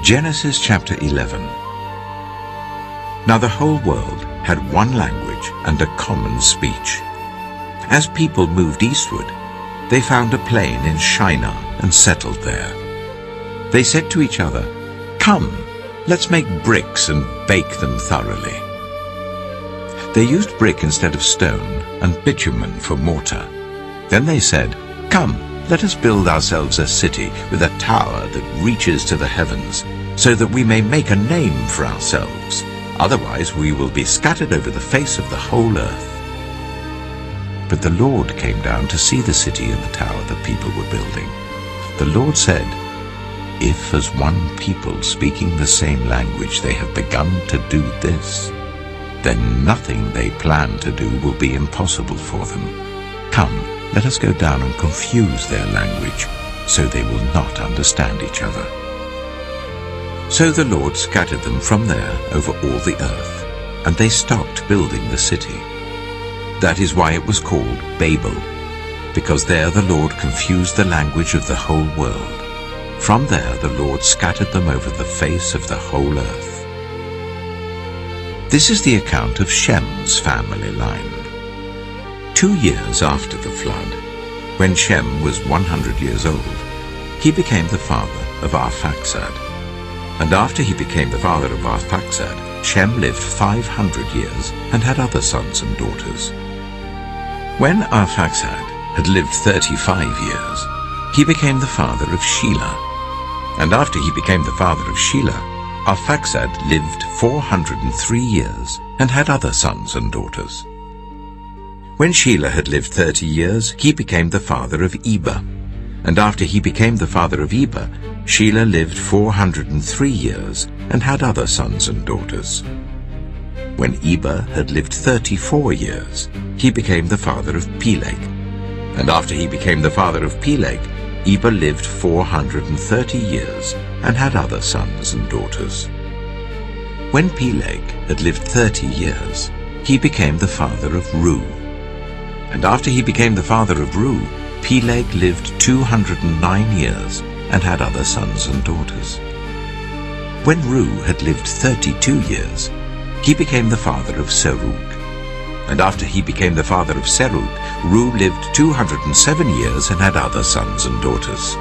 Genesis chapter 11. Now the whole world had one language and a common speech. As people moved eastward, they found a plain in Shinar and settled there. They said to each other, "Come, let's make bricks and bake them thoroughly." They used brick instead of stone and bitumen for mortar. Then they said, "Come, let us build ourselves a city with a tower that reaches to the heavens, so that we may make a name for ourselves. Otherwise we will be scattered over the face of the whole earth." But the Lord came down to see the city and the tower the people were building. The Lord said, "If as one people speaking the same language they have begun to do this, then nothing they plan to do will be impossible for them. Come, let us go down and confuse their language, so they will not understand each other." So the Lord scattered them from there over all the earth, and they stopped building the city. That is why it was called Babel, because there the Lord confused the language of the whole world. From there the Lord scattered them over the face of the whole earth. This is the account of Shem's family line. 2 years after the flood, when Shem was 100 years old, he became the father of Arphaxad. And after he became the father of Arphaxad, Shem lived 500 years and had other sons and daughters. When Arphaxad had lived 35 years, he became the father of Shelah. And after he became the father of Shelah, Arphaxad lived 403 years and had other sons and daughters. When Shelah had lived 30 years, he became the father of Eber. And after he became the father of Eber, Shelah lived 403 years and had other sons and daughters. When Eber had lived 34 years, he became the father of Peleg. And after he became the father of Peleg, Eber lived 430 years and had other sons and daughters. When Peleg had lived 30 years, he became the father of Reu. And after he became the father of Reu, Peleg lived 209 years and had other sons and daughters. When Reu had lived 32 years, he became the father of Serug. And after he became the father of Serug, Reu lived 207 years and had other sons and daughters.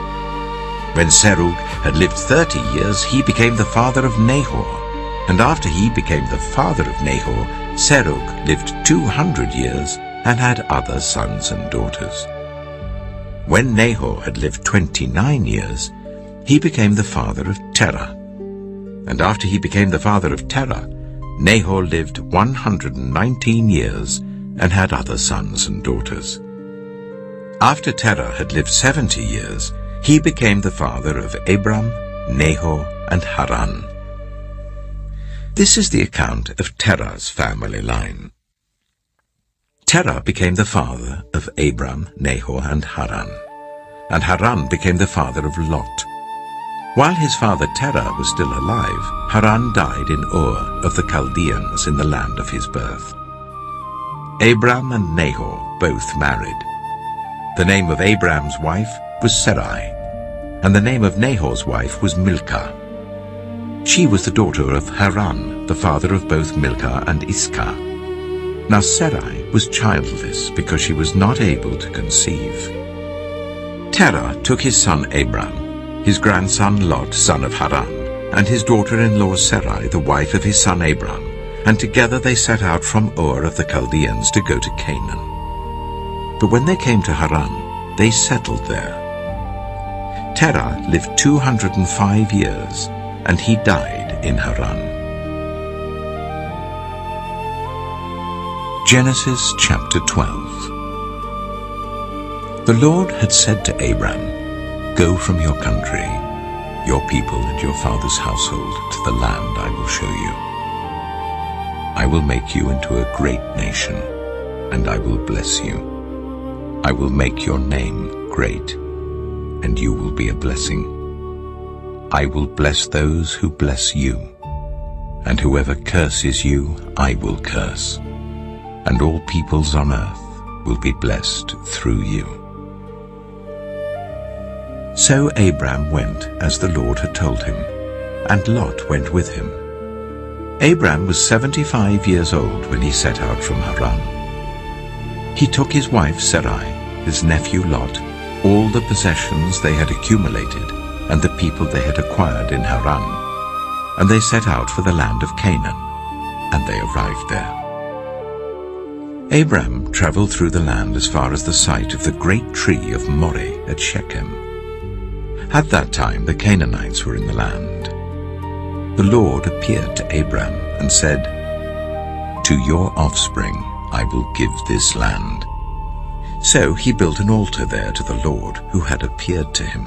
When Serug had lived 30 years, he became the father of Nahor. And after he became the father of Nahor, Serug lived 200 years and had other sons and daughters. When Nahor had lived 29 years, he became the father of Terah. And after he became the father of Terah, Nahor lived 119 years and had other sons and daughters. After Terah had lived 70 years, he became the father of Abram, Nahor, and Haran. This is the account of Terah's family line. Terah became the father of Abram, Nahor, and Haran. And Haran became the father of Lot. While his father Terah was still alive, Haran died in Ur of the Chaldeans in the land of his birth. Abram and Nahor both married. The name of Abram's wife was Sarai, and the name of Nahor's wife was Milcah. She was the daughter of Haran, the father of both Milcah and Iscah. Now Sarai was childless because she was not able to conceive. Terah took his son Abram, his grandson Lot, son of Haran, and his daughter-in-law Sarai, the wife of his son Abram, and together they set out from Ur of the Chaldeans to go to Canaan. But when they came to Haran, they settled there. Terah lived 205 years, and he died in Haran. Genesis chapter 12. The Lord had said to Abram, "Go from your country, your people and your father's household to the land I will show you. I will make you into a great nation, and I will bless you. I will make your name great, and you will be a blessing. I will bless those who bless you, and whoever curses you I will curse, and all peoples on earth will be blessed through you." So Abram went as the Lord had told him, and Lot went with him. Abram was 75 years old when he set out from Haran. He took his wife Sarai, his nephew Lot, all the possessions they had accumulated, and the people they had acquired in Haran, and they set out for the land of Canaan, and they arrived there. Abram traveled through the land as far as the site of the great tree of Moreh at Shechem. At that time the Canaanites were in the land. The Lord appeared to Abram and said, "To your offspring I will give this land." So he built an altar there to the Lord who had appeared to him.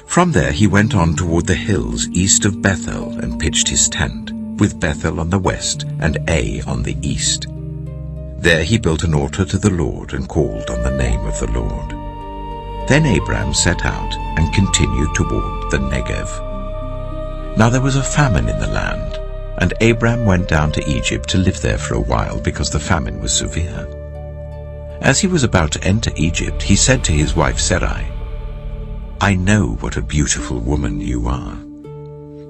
From there he went on toward the hills east of Bethel and pitched his tent, with Bethel on the west and Ai on the east. There he built an altar to the Lord and called on the name of the Lord. Then Abram set out and continued toward the Negev. Now there was a famine in the land, and Abram went down to Egypt to live there for a while because the famine was severe. As he was about to enter Egypt, he said to his wife Sarai, "I know what a beautiful woman you are.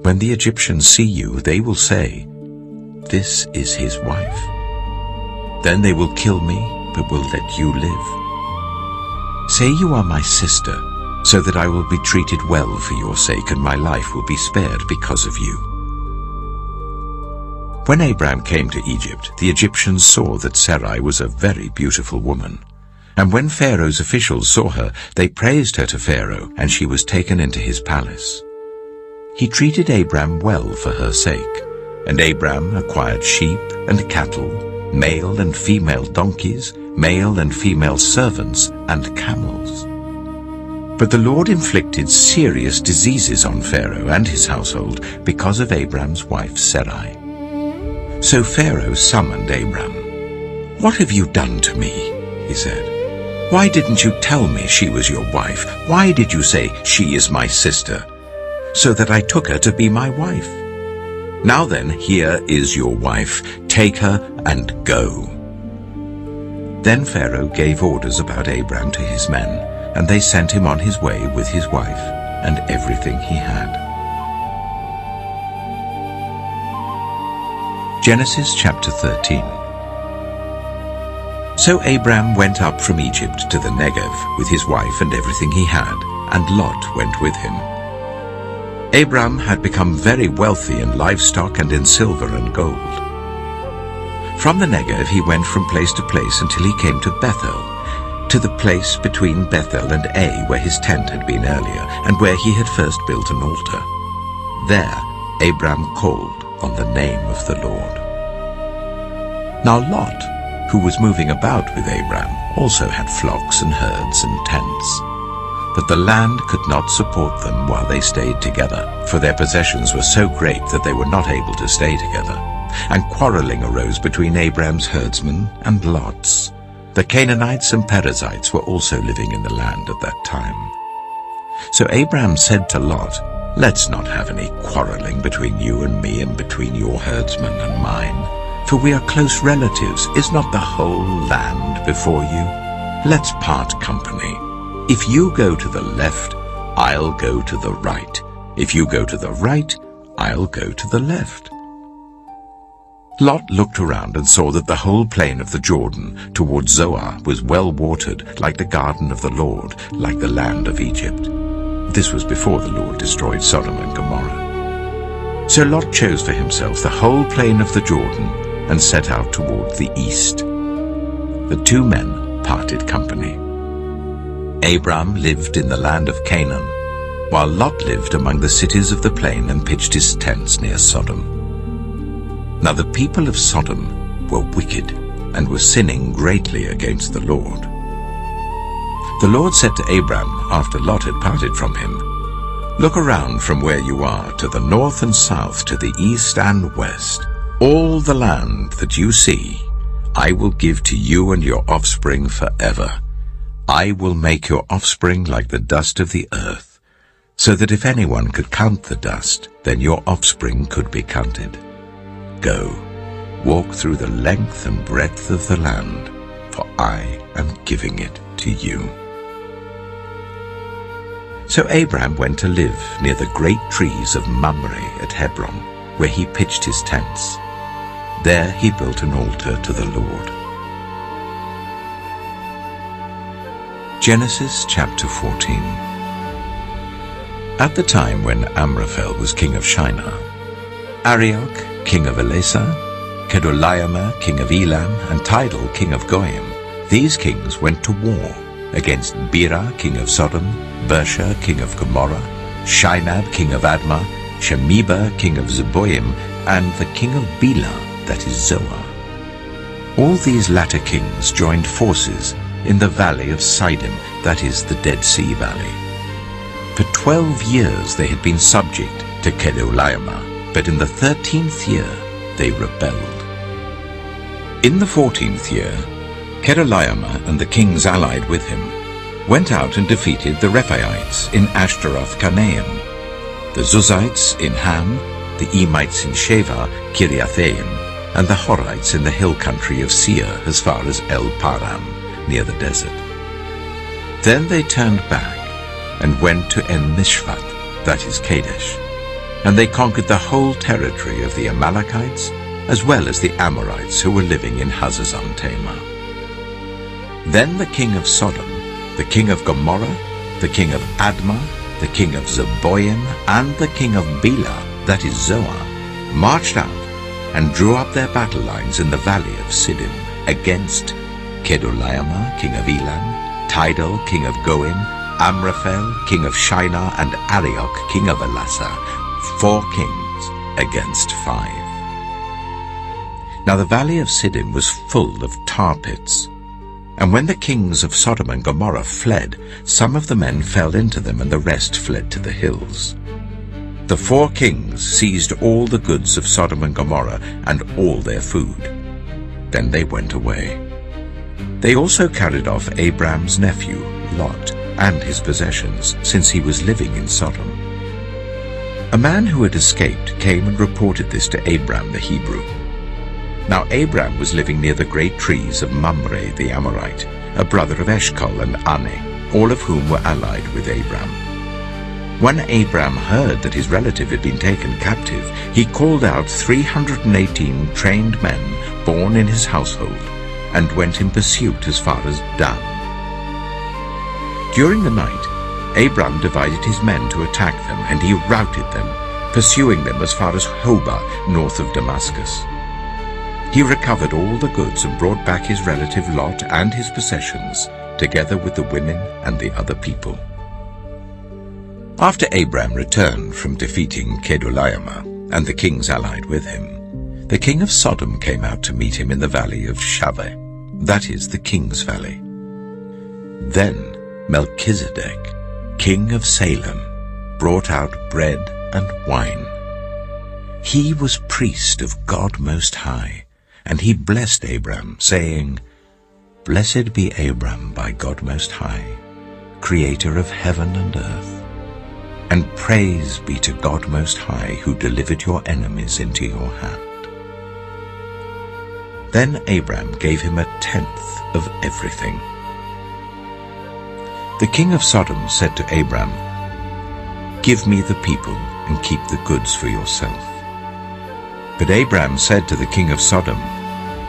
When the Egyptians see you, they will say, 'This is his wife.' Then they will kill me, but will let you live. Say you are my sister, so that I will be treated well for your sake, and my life will be spared because of you." When Abram came to Egypt, the Egyptians saw that Sarai was a very beautiful woman. And when Pharaoh's officials saw her, they praised her to Pharaoh, and she was taken into his palace. He treated Abram well for her sake, and Abram acquired sheep and cattle, male and female donkeys, male and female servants, and camels. But the Lord inflicted serious diseases on Pharaoh and his household because of Abram's wife Sarai. So Pharaoh summoned Abram. "What have you done to me?" he said. "Why didn't you tell me she was your wife? Why did you say, 'She is my sister,' so that I took her to be my wife? Now then, here is your wife. Take her and go." Then Pharaoh gave orders about Abram to his men, and they sent him on his way with his wife and everything he had. Genesis chapter 13. So Abram went up from Egypt to the Negev with his wife and everything he had, and Lot went with him. Abram had become very wealthy in livestock and in silver and gold. From the Negev he went from place to place until he came to Bethel, to the place between Bethel and Ai where his tent had been earlier, and where he had first built an altar. There Abram called on the name of the Lord. Now Lot, who was moving about with Abram, also had flocks and herds and tents. But the land could not support them while they stayed together, for their possessions were so great that they were not able to stay together. And quarreling arose between Abram's herdsmen and Lot's. The Canaanites and Perizzites were also living in the land at that time. So Abram said to Lot, "Let's not have any quarreling between you and me and between your herdsmen and mine, for we are close relatives. Is not the whole land before you? Let's part company. If you go to the left, I'll go to the right. If you go to the right, I'll go to the left." Lot looked around and saw that the whole plain of the Jordan toward Zoar was well watered, like the garden of the Lord, like the land of Egypt. This was before the Lord destroyed Sodom and Gomorrah. So Lot chose for himself the whole plain of the Jordan and set out toward the east. The two men parted company. Abram lived in the land of Canaan, while Lot lived among the cities of the plain and pitched his tents near Sodom. Now the people of Sodom were wicked and were sinning greatly against the Lord. The Lord said to Abram, after Lot had parted from him, "Look around from where you are to the north and south, to the east and west. All the land that you see, I will give to you and your offspring forever. I will make your offspring like the dust of the earth, so that if anyone could count the dust, then your offspring could be counted. Go, walk through the length and breadth of the land, for I am giving it to you." So Abram went to live near the great trees of Mamre at Hebron, where he pitched his tents. There he built an altar to the Lord. Genesis chapter 14. At the time when Amraphel was king of Shinar, Arioch, king of Elasar, Kedorlaomer, king of Elam, and Tidal, king of Goyim, these kings went to war against Bera, king of Sodom, Bersha, king of Gomorrah, Shinab, king of Admah, Shemeba, king of Zeboim, and the king of Bela, that is Zoar. All these latter kings joined forces in the valley of Siddim, that is the Dead Sea Valley. For 12 years they had been subject to Kedorlaomer, but in the 13th year they rebelled. In the 14th year, Kedorlaomer and the kings allied with him went out and defeated the Rephaites in Ashtaroth-Karnaim, the Zuzites in Ham, the Emites in Sheva, Kiriathaim, and the Horites in the hill country of Seir as far as El-Paran, near the desert. Then they turned back and went to En-Mishpat, that is Kadesh, and they conquered the whole territory of the Amalekites, as well as the Amorites who were living in Hazazon-Tamar. Then the king of Sodom, the king of Gomorrah, the king of Admah, the king of Zeboim, and the king of Bela, that is Zoar, marched out and drew up their battle lines in the valley of Siddim against Kedorlaomer, king of Elam, Tidal, king of Goim, Amraphel, king of Shinar, and Arioch, king of Elasar, 4 kings against 5. Now the valley of Siddim was full of tar pits. And when the kings of Sodom and Gomorrah fled, some of the men fell into them, and the rest fled to the hills. The 4 kings seized all the goods of Sodom and Gomorrah and all their food. Then they went away. They also carried off Abram's nephew, Lot, and his possessions, since he was living in Sodom. A man who had escaped came and reported this to Abram the Hebrew. Now Abram was living near the great trees of Mamre the Amorite, a brother of Eshcol and Ane, all of whom were allied with Abram. When Abram heard that his relative had been taken captive, he called out 318 trained men born in his household, and went in pursuit as far as Dan. During the night, Abram divided his men to attack them, and he routed them, pursuing them as far as Hobah, north of Damascus. He recovered all the goods and brought back his relative Lot and his possessions, together with the women and the other people. After Abram returned from defeating Kedorlaomer and the kings allied with him, the king of Sodom came out to meet him in the valley of Shaveh, that is the king's valley. Then Melchizedek, king of Salem, brought out bread and wine. He was priest of God Most High, and he blessed Abram, saying, "Blessed be Abram by God Most High, creator of heaven and earth. And praise be to God Most High, who delivered your enemies into your hand." Then Abram gave him 1/10 of everything. The king of Sodom said to Abram, "Give me the people and keep the goods for yourself." But Abram said to the king of Sodom,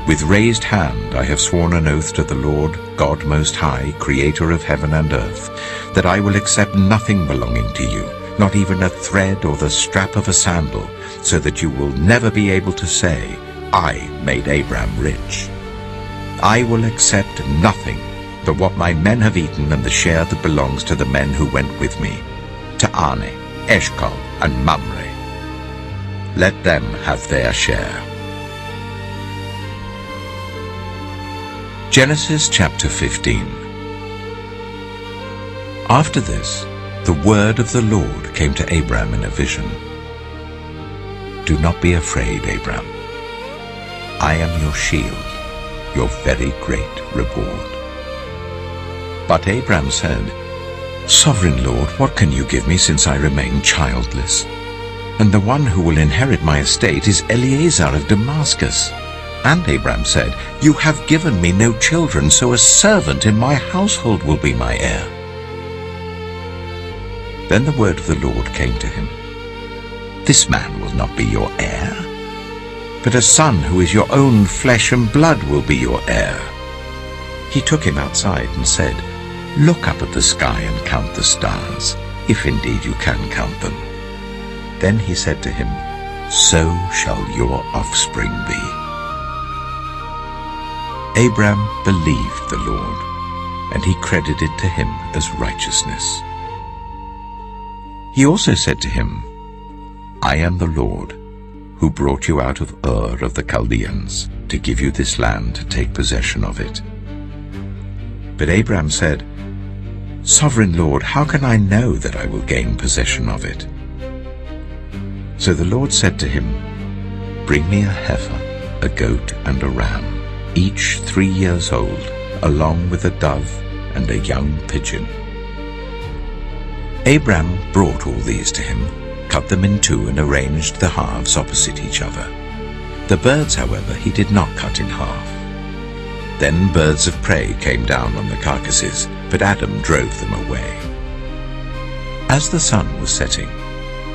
"With raised hand I have sworn an oath to the Lord, God Most High, creator of heaven and earth, that I will accept nothing belonging to you, not even a thread or the strap of a sandal, so that you will never be able to say, 'I made Abram rich.' I will accept nothing but what my men have eaten and the share that belongs to the men who went with me, to Ane, Eshcol, and Mamre. Let them have their share." Genesis chapter 15. After this, the word of the Lord came to Abram in a vision. "Do not be afraid, Abram. I am your shield, your very great reward." But Abram said, "Sovereign Lord, what can you give me, since I remain childless? And the one who will inherit my estate is Eliezer of Damascus." And Abram said, "You have given me no children, so a servant in my household will be my heir." Then the word of the Lord came to him. This man will not be your heir, but a son who is your own flesh and blood will be your heir. He took him outside and said, Look up at the sky and count the stars, if indeed you can count them. Then he said to him, So shall your offspring be. Abram believed the Lord, and he credited to him as righteousness. He also said to him, I am the Lord, who brought you out of Ur of the Chaldeans, to give you this land to take possession of it. But Abram said, Sovereign Lord, how can I know that I will gain possession of it? So the Lord said to him, Bring me a heifer, a goat, and a ram, each 3 years old, along with a dove and a young pigeon. Abram brought all these to him, cut them in two, and arranged the halves opposite each other. The birds, however, he did not cut in half. Then birds of prey came down on the carcasses, but Adam drove them away. As the sun was setting,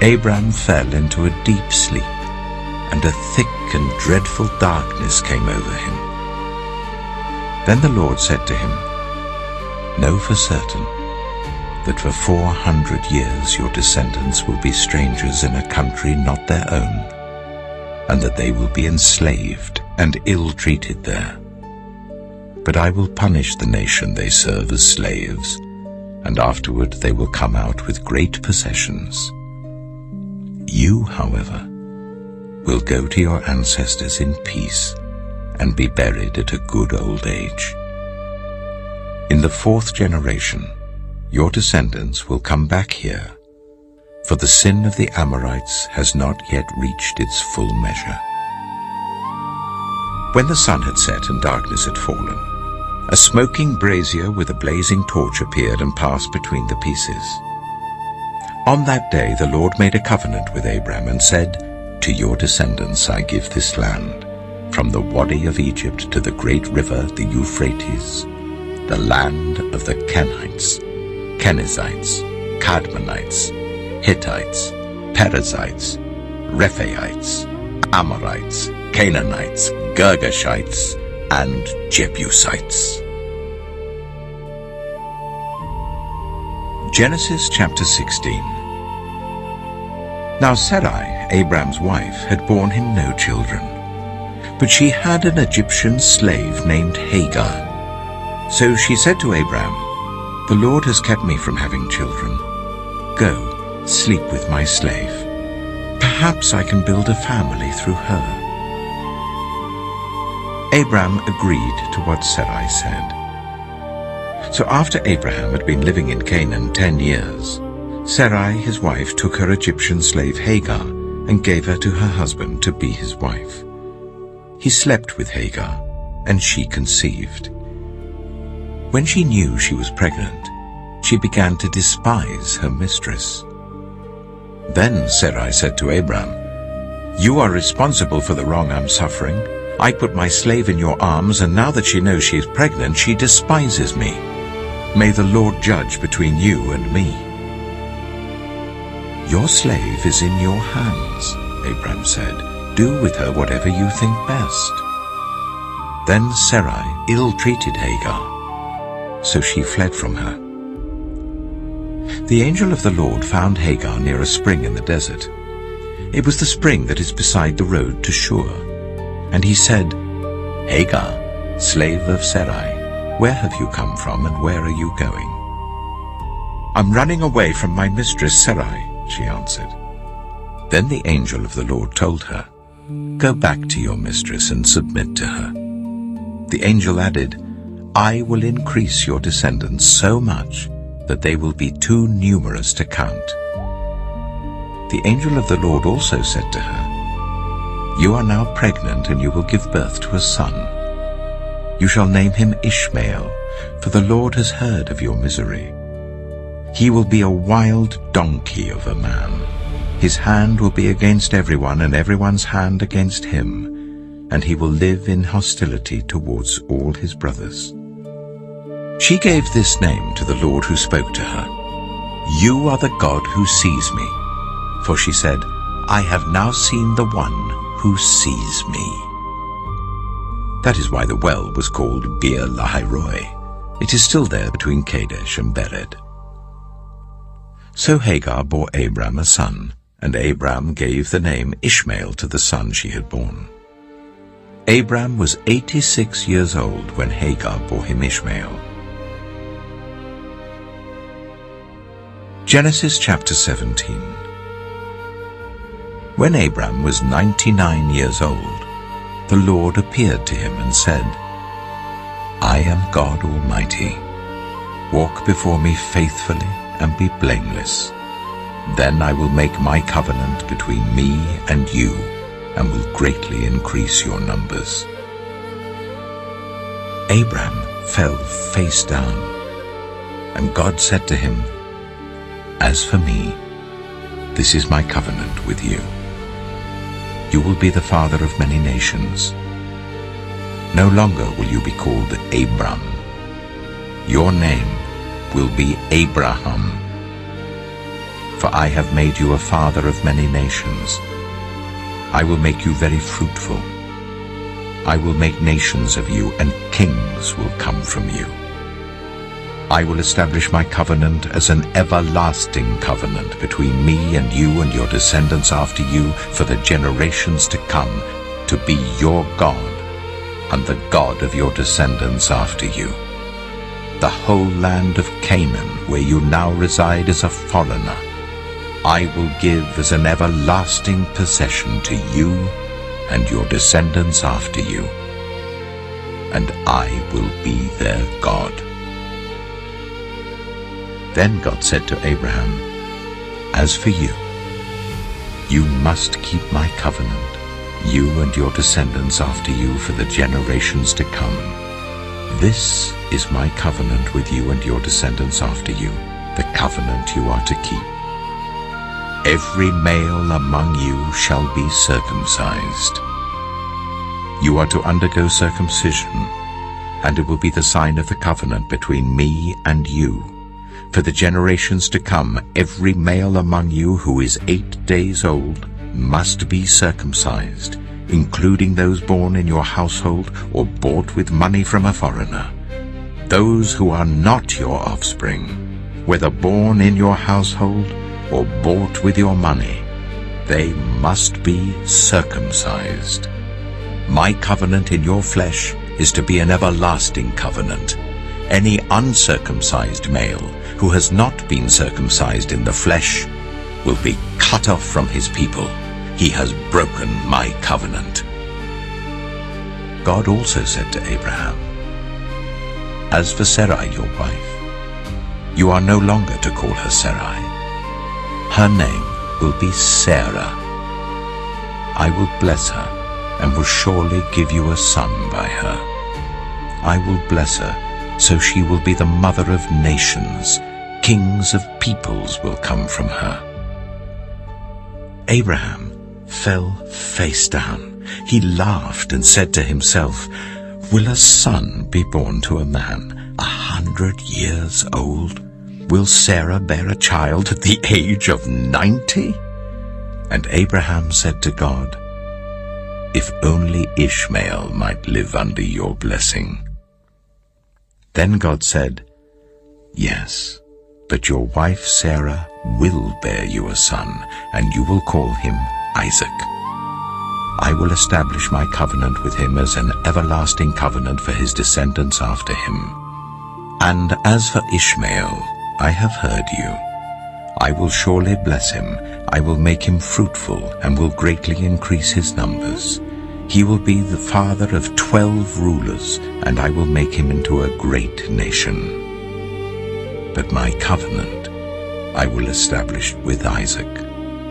Abram fell into a deep sleep, and a thick and dreadful darkness came over him. Then the Lord said to him, Know for certain that for 400 years your descendants will be strangers in a country not their own, and that they will be enslaved and ill-treated there. But I will punish the nation they serve as slaves, and afterward they will come out with great possessions. You, however, will go to your ancestors in peace and be buried at a good old age. In the 4th generation, your descendants will come back here, for the sin of the Amorites has not yet reached its full measure. When the sun had set and darkness had fallen, a smoking brazier with a blazing torch appeared and passed between the pieces. On that day the Lord made a covenant with Abram and said, To your descendants I give this land, from the Wadi of Egypt to the great river, the Euphrates, the land of the Kenites, Kenizzites, Kadmonites, Hittites, Perizzites, Rephaites, Amorites, Canaanites, Girgashites, and Jebusites. Genesis chapter 16. Now Sarai, Abram's wife, had borne him no children, but she had an Egyptian slave named Hagar. So she said to Abram, The Lord has kept me from having children. Go, sleep with my slave. Perhaps I can build a family through her. Abram agreed to what Sarai said. So after Abraham had been living in Canaan 10 years, Sarai his wife took her Egyptian slave Hagar and gave her to her husband to be his wife. He slept with Hagar, and she conceived. When she knew she was pregnant, she began to despise her mistress. Then Sarai said to Abram, You are responsible for the wrong I'm suffering. I put my slave in your arms, and now that she knows she is pregnant, she despises me. May the Lord judge between you and me. Your slave is in your hands, Abram said. Do with her whatever you think best. Then Sarai ill-treated Hagar, so she fled from her. The angel of the Lord found Hagar near a spring in the desert. It was the spring that is beside the road to Shur. And he said, Hagar, slave of Sarai, where have you come from and where are you going? I'm running away from my mistress Sarai, she answered. Then the angel of the Lord told her, Go back to your mistress and submit to her. The angel added, I will increase your descendants so much that they will be too numerous to count. The angel of the Lord also said to her, You are now pregnant, and you will give birth to a son. You shall name him Ishmael, for the Lord has heard of your misery. He will be a wild donkey of a man. His hand will be against everyone, and everyone's hand against him, and he will live in hostility towards all his brothers. She gave this name to the Lord who spoke to her. "You are the God who sees me." For she said, "I have now seen the one who sees me." That is why the well was called Beer Lahai-roi. It is still there between Kadesh and Bered. So Hagar bore Abram a son, and Abram gave the name Ishmael to the son she had borne. Abram was 86 years old when Hagar bore him Ishmael. Genesis chapter 17. When Abram was 99 years old, the Lord appeared to him and said, "I am God Almighty. Walk before me faithfully and be blameless. Then I will make my covenant between me and you, and will greatly increase your numbers." Abram fell face down, and God said to him, "As for me, this is my covenant with you. You will be the father of many nations. No longer will you be called Abram. Your name will be Abraham. For I have made you a father of many nations. I will make you very fruitful. I will make nations of you, and kings will come from you. I will establish my covenant as an everlasting covenant between me and you and your descendants after you for the generations to come, to be your God and the God of your descendants after you. The whole land of Canaan, where you now reside as a foreigner, I will give as an everlasting possession to you and your descendants after you, and I will be their God." Then God said to Abraham, "As for you, you must keep my covenant, you and your descendants after you for the generations to come. This is my covenant with you and your descendants after you, the covenant you are to keep. Every male among you shall be circumcised. You are to undergo circumcision, and it will be the sign of the covenant between me and you. For the generations to come, every male among you who is 8 days old must be circumcised, including those born in your household or bought with money from a foreigner. Those who are not your offspring, whether born in your household or bought with your money, they must be circumcised. My covenant in your flesh is to be an everlasting covenant. Any uncircumcised male who has not been circumcised in the flesh will be cut off from his people. He has broken my covenant." God also said to Abraham, "As for Sarai, your wife, you are no longer to call her Sarai. Her name will be Sarah. I will bless her and will surely give you a son by her. I will bless her, so she will be the mother of nations. Kings of peoples will come from her." Abraham fell face down. He laughed and said to himself, "Will a son be born to a man 100 years old? Will Sarah bear a child at the age of 90? And Abraham said to God, "If only Ishmael might live under your blessing." Then God said, "Yes, but your wife Sarah will bear you a son, and you will call him Isaac. I will establish my covenant with him as an everlasting covenant for his descendants after him. And as for Ishmael, I have heard you. I will surely bless him. I will make him fruitful and will greatly increase his numbers. He will be the father of 12 rulers, and I will make him into a great nation. But my covenant I will establish with Isaac,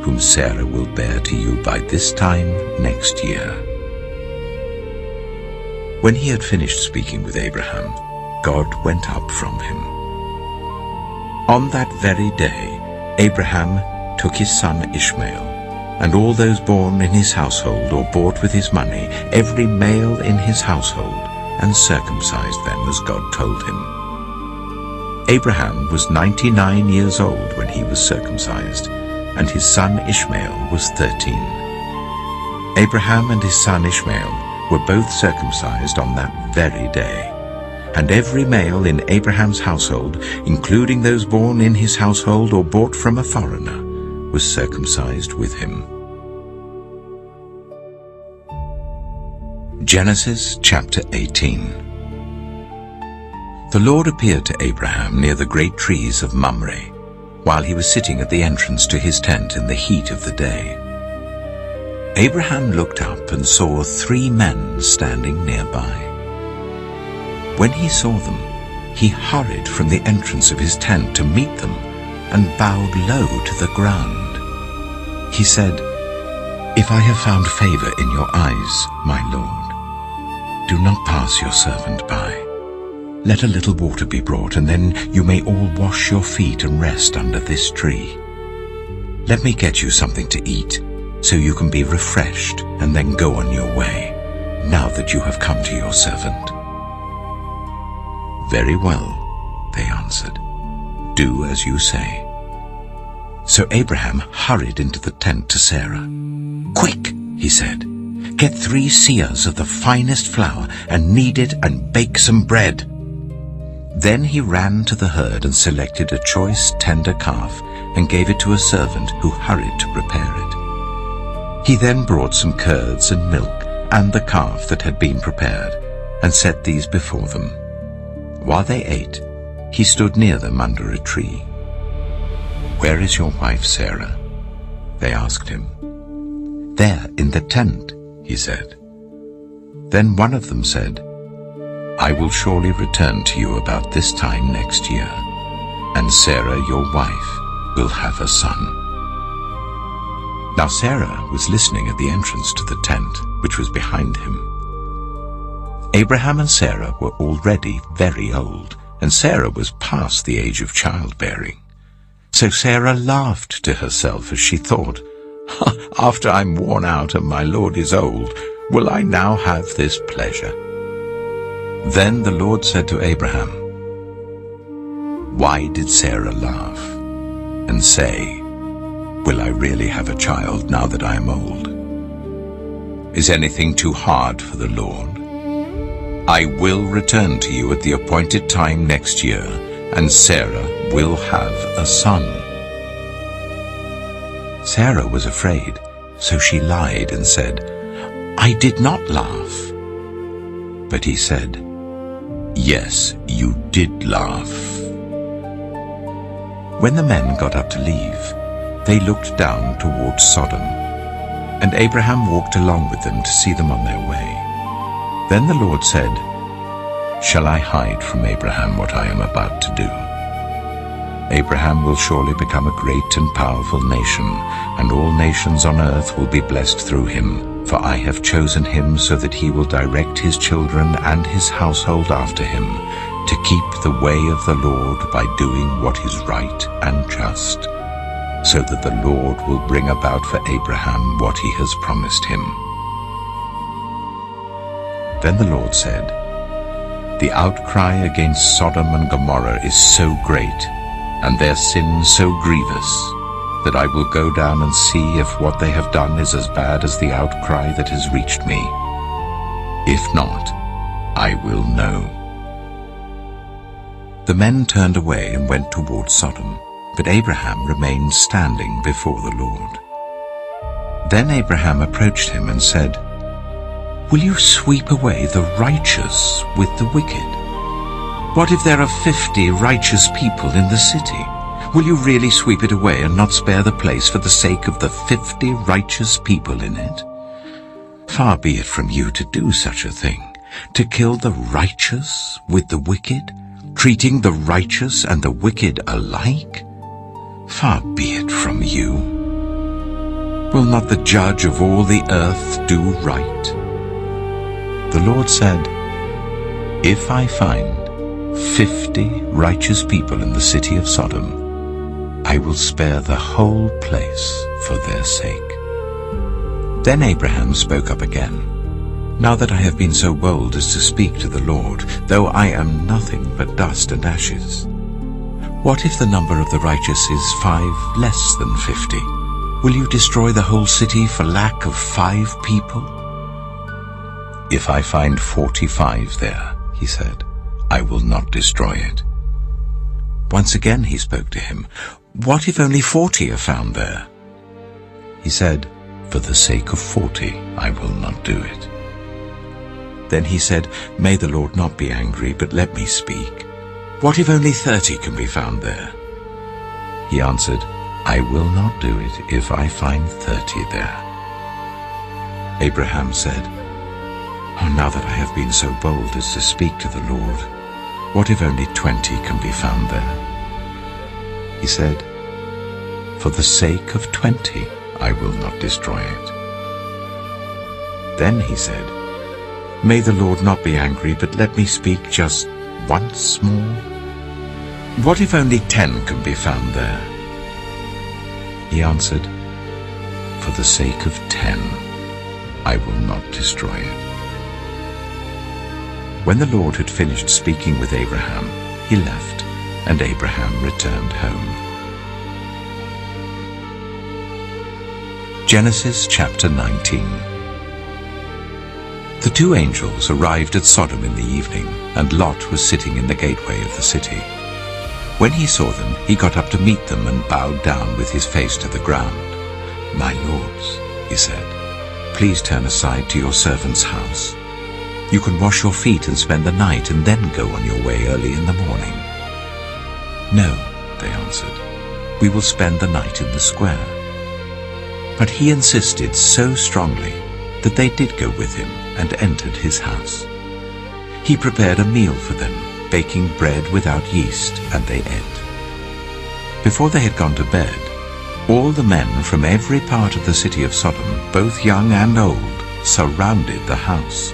whom Sarah will bear to you by this time next year." When he had finished speaking with Abraham, God went up from him. On that very day, Abraham took his son Ishmael, and all those born in his household or bought with his money, every male in his household, and circumcised them as God told him. Abraham was 99 years old when he was circumcised, and his son Ishmael was 13. Abraham and his son Ishmael were both circumcised on that very day. And every male in Abraham's household, including those born in his household or bought from a foreigner, was circumcised with him. Genesis chapter 18. The Lord appeared to Abraham near the great trees of Mamre, while he was sitting at the entrance to his tent in the heat of the day. Abraham looked up and saw 3 men standing nearby. When he saw them, he hurried from the entrance of his tent to meet them and bowed low to the ground. He said, "If I have found favor in your eyes, my Lord, do not pass your servant by. Let a little water be brought, and then you may all wash your feet and rest under this tree. Let me get you something to eat, so you can be refreshed and then go on your way, now that you have come to your servant." "Very well," they answered. "Do as you say." So Abraham hurried into the tent to Sarah. "Quick," he said, "get 3 seahs of the finest flour and knead it and bake some bread." Then he ran to the herd and selected a choice tender calf and gave it to a servant who hurried to prepare it. He then brought some curds and milk and the calf that had been prepared and set these before them. While they ate, he stood near them under a tree. "Where is your wife Sarah?" they asked him. "There in the tent," he said. Then one of them said, "I will surely return to you about this time next year, and Sarah your wife will have a son." Now Sarah was listening at the entrance to the tent, which was behind him. Abraham and Sarah were already very old, and Sarah was past the age of childbearing. So Sarah laughed to herself as she thought, "After I'm worn out and my Lord is old, will I now have this pleasure?" Then the Lord said to Abraham, "Why did Sarah laugh and say, 'Will I really have a child now that I am old?' Is anything too hard for the Lord? I will return to you at the appointed time next year, and Sarah will have a son." Sarah was afraid, so she lied and said, "I did not laugh." But he said, "Yes, you did laugh." When the men got up to leave, they looked down towards Sodom, and Abraham walked along with them to see them on their way. Then the Lord said, "Shall I hide from Abraham what I am about to do? Abraham will surely become a great and powerful nation, and all nations on earth will be blessed through him, for I have chosen him so that he will direct his children and his household after him, to keep the way of the Lord by doing what is right and just, so that the Lord will bring about for Abraham what he has promised him." Then the Lord said, "The outcry against Sodom and Gomorrah is so great, and their sin so grievous, that I will go down and see if what they have done is as bad as the outcry that has reached me. If not, I will know." The men turned away and went towards Sodom, but Abraham remained standing before the Lord. Then Abraham approached him and said, "Will you sweep away the righteous with the wicked? What if there are 50 righteous people in the city? Will you really sweep it away and not spare the place for the sake of the 50 righteous people in it? Far be it from you to do such a thing, to kill the righteous with the wicked, treating the righteous and the wicked alike? Far be it from you. Will not the judge of all the earth do right?" The Lord said, "If I find 50 righteous people in the city of Sodom, I will spare the whole place for their sake." Then Abraham spoke up again, "Now that I have been so bold as to speak to the Lord, though I am nothing but dust and ashes, What if the number of the righteous is 5 less than 50? Will you destroy the whole city for lack of 5 people? If I find 45 there, he said, I will not destroy it. Once again he spoke to him. What if only 40 are found there? He said, for the sake of 40, I will not do it. Then he said, may the Lord not be angry, but let me speak. What if only 30 can be found there? He answered, I will not do it if I find 30 there. Abraham said, oh, now that I have been so bold as to speak to the Lord, what if only 20 can be found there? He said, for the sake of 20, I will not destroy it. Then he said, may the Lord not be angry, but let me speak just once more. What if only 10 can be found there? He answered, for the sake of 10, I will not destroy it. When the Lord had finished speaking with Abraham, he left, and Abraham returned home. Genesis chapter 19. The 2 angels arrived at Sodom in the evening, and Lot was sitting in the gateway of the city. When he saw them, he got up to meet them and bowed down with his face to the ground. My lords, he said, please turn aside to your servant's house. You can wash your feet and spend the night and then go on your way early in the morning. No, they answered, we will spend the night in the square. But he insisted so strongly that they did go with him and entered his house. He prepared a meal for them, baking bread without yeast, and they ate. Before they had gone to bed, all the men from every part of the city of Sodom, both young and old, surrounded the house.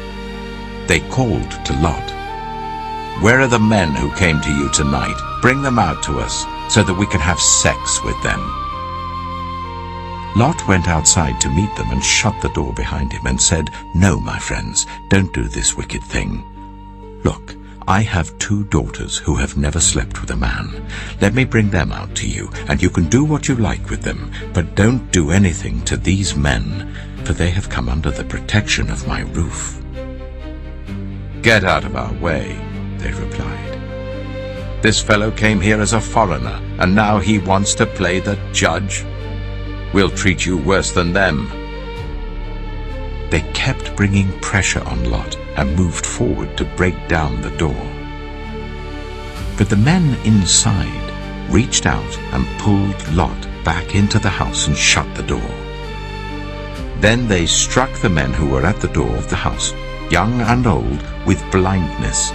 They called to Lot, where are the men who came to you tonight? Bring them out to us, so that we can have sex with them. Lot went outside to meet them and shut the door behind him and said, no, my friends, don't do this wicked thing. Look, I have 2 daughters who have never slept with a man. Let me bring them out to you, and you can do what you like with them, but don't do anything to these men, for they have come under the protection of my roof. Get out of our way, they replied. This fellow came here as a foreigner, and now he wants to play the judge. We'll treat you worse than them. They kept bringing pressure on Lot and moved forward to break down the door. But the men inside reached out and pulled Lot back into the house and shut the door. Then they struck the men who were at the door of the house, young and old, with blindness,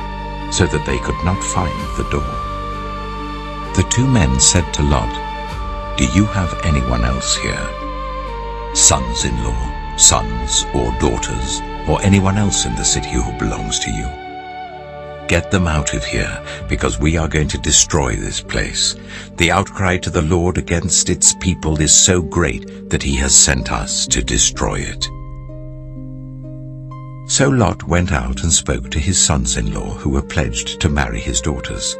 so that they could not find the door. The 2 men said to Lot, do you have anyone else here? Sons-in-law, sons or daughters, or anyone else in the city who belongs to you? Get them out of here, because we are going to destroy this place. The outcry to the Lord against its people is so great that he has sent us to destroy it. So Lot went out and spoke to his sons-in-law who were pledged to marry his daughters.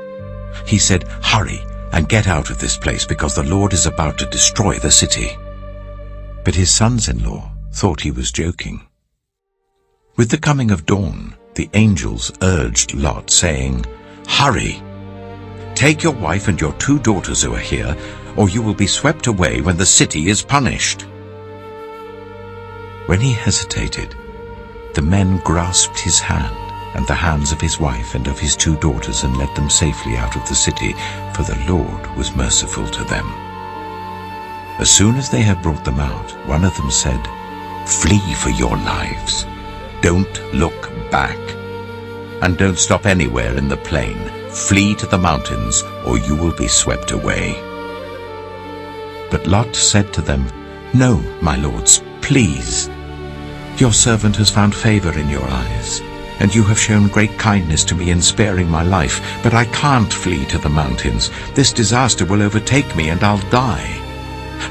He said, hurry and get out of this place, because the Lord is about to destroy the city. But his sons-in-law thought he was joking. With the coming of dawn, the angels urged Lot, saying, hurry! Take your wife and your 2 daughters who are here, or you will be swept away when the city is punished. When he hesitated, the men grasped his hand and the hands of his wife and of his 2 daughters and led them safely out of the city, for the Lord was merciful to them. As soon as they had brought them out, one of them said, flee for your lives. Don't look back. And don't stop anywhere in the plain. Flee to the mountains, or you will be swept away. But Lot said to them, no, my lords, please. Your servant has found favor in your eyes, and you have shown great kindness to me in sparing my life, but I can't flee to the mountains. This disaster will overtake me, and I'll die.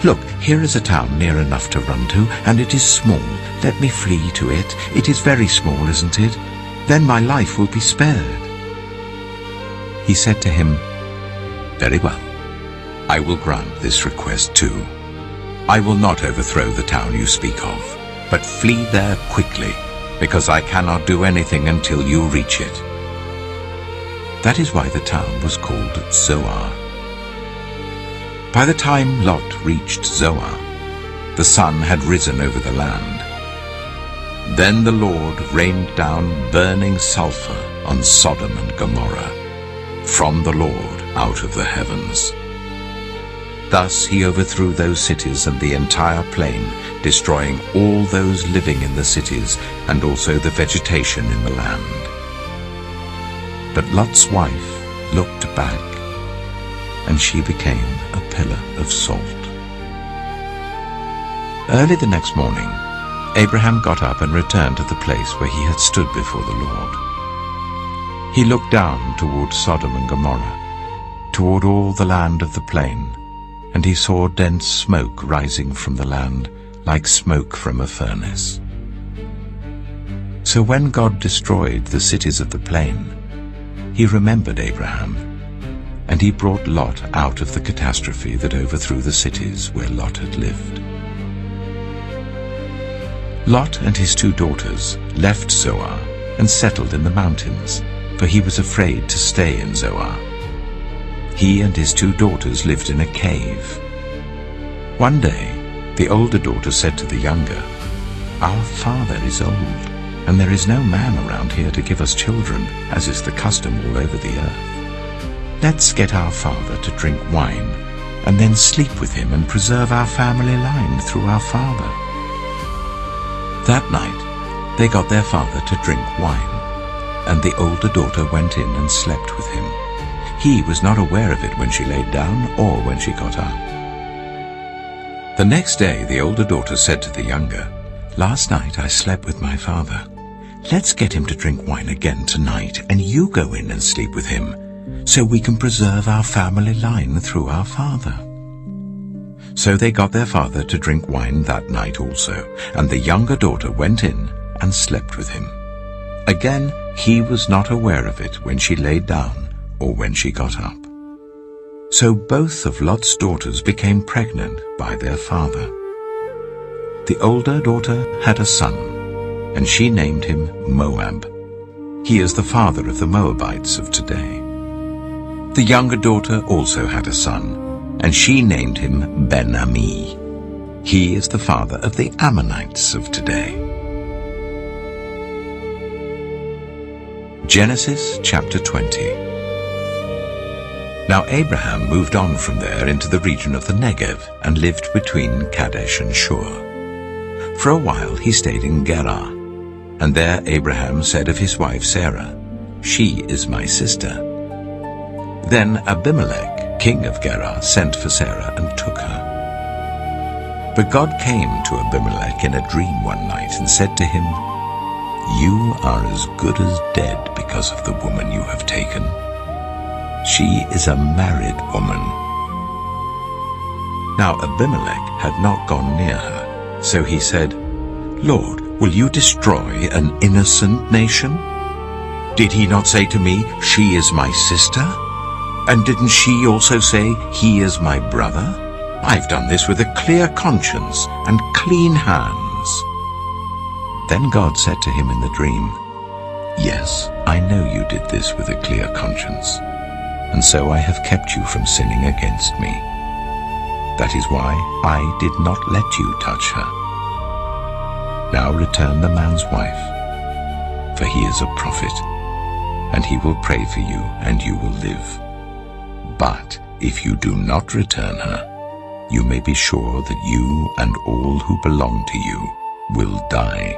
Look, here is a town near enough to run to, and it is small. Let me flee to it. It is very small, isn't it? Then my life will be spared. He said to him, "Very well. I will grant this request too. I will not overthrow the town you speak of, but flee there quickly, because I cannot do anything until you reach it." That is why the town was called Zoar. By the time Lot reached Zoar, the sun had risen over the land. Then the Lord rained down burning sulfur on Sodom and Gomorrah, from the Lord out of the heavens. Thus he overthrew those cities and the entire plain, destroying all those living in the cities and also the vegetation in the land. But Lot's wife looked back, and she became a pillar of salt. Early the next morning, Abraham got up and returned to the place where he had stood before the Lord. He looked down toward Sodom and Gomorrah, toward all the land of the plain, and he saw dense smoke rising from the land, like smoke from a furnace. So when God destroyed the cities of the plain, he remembered Abraham, and he brought Lot out of the catastrophe that overthrew the cities where Lot had lived. Lot and his 2 daughters left Zoar and settled in the mountains, for he was afraid to stay in Zoar. He and his 2 daughters lived in a cave. One day, the older daughter said to the younger, "Our father is old, and there is no man around here to give us children, as is the custom all over the earth. Let's get our father to drink wine, and then sleep with him and preserve our family line through our father." That night, they got their father to drink wine, and the older daughter went in and slept with him. He was not aware of it when she laid down or when she got up. The next day, the older daughter said to the younger, "Last night I slept with my father. Let's get him to drink wine again tonight, and you go in and sleep with him, so we can preserve our family line through our father." So they got their father to drink wine that night also, and the younger daughter went in and slept with him. Again, he was not aware of it when she laid down or when she got up. So both of Lot's daughters became pregnant by their father. The older daughter had a son, and she named him Moab. He is the father of the Moabites of today. The younger daughter also had a son, and she named him Ben-Ami. He is the father of the Ammonites of today. Genesis chapter 20. Now Abraham moved on from there into the region of the Negev and lived between Kadesh and Shur. For a while he stayed in Gerar, and there Abraham said of his wife Sarah, "She is my sister." Then Abimelech, king of Gerar, sent for Sarah and took her. But God came to Abimelech in a dream one night and said to him, "You are as good as dead because of the woman you have taken. She is a married woman." Now Abimelech had not gone near her, so he said, "Lord, will you destroy an innocent nation? Did he not say to me, 'She is my sister'? And didn't she also say, 'He is my brother'? I've done this with a clear conscience and clean hands." Then God said to him in the dream, "Yes, I know you did this with a clear conscience, and so I have kept you from sinning against me. That is why I did not let you touch her. Now return the man's wife, for he is a prophet, and he will pray for you, and you will live. But if you do not return her, you may be sure that you and all who belong to you will die."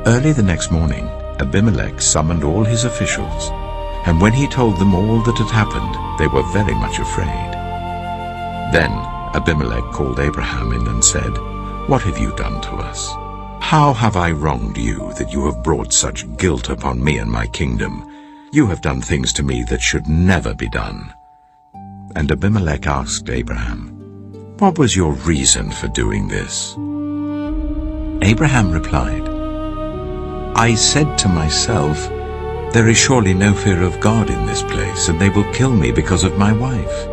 Early the next morning, Abimelech summoned all his officials, and when he told them all that had happened, they were very much afraid. Then Abimelech called Abraham in and said, "What have you done to us? How have I wronged you that you have brought such guilt upon me and my kingdom? You have done things to me that should never be done." And Abimelech asked Abraham, "What was your reason for doing this?" Abraham replied, "I said to myself, There is surely no fear of God in this place, and they will kill me because of my wife.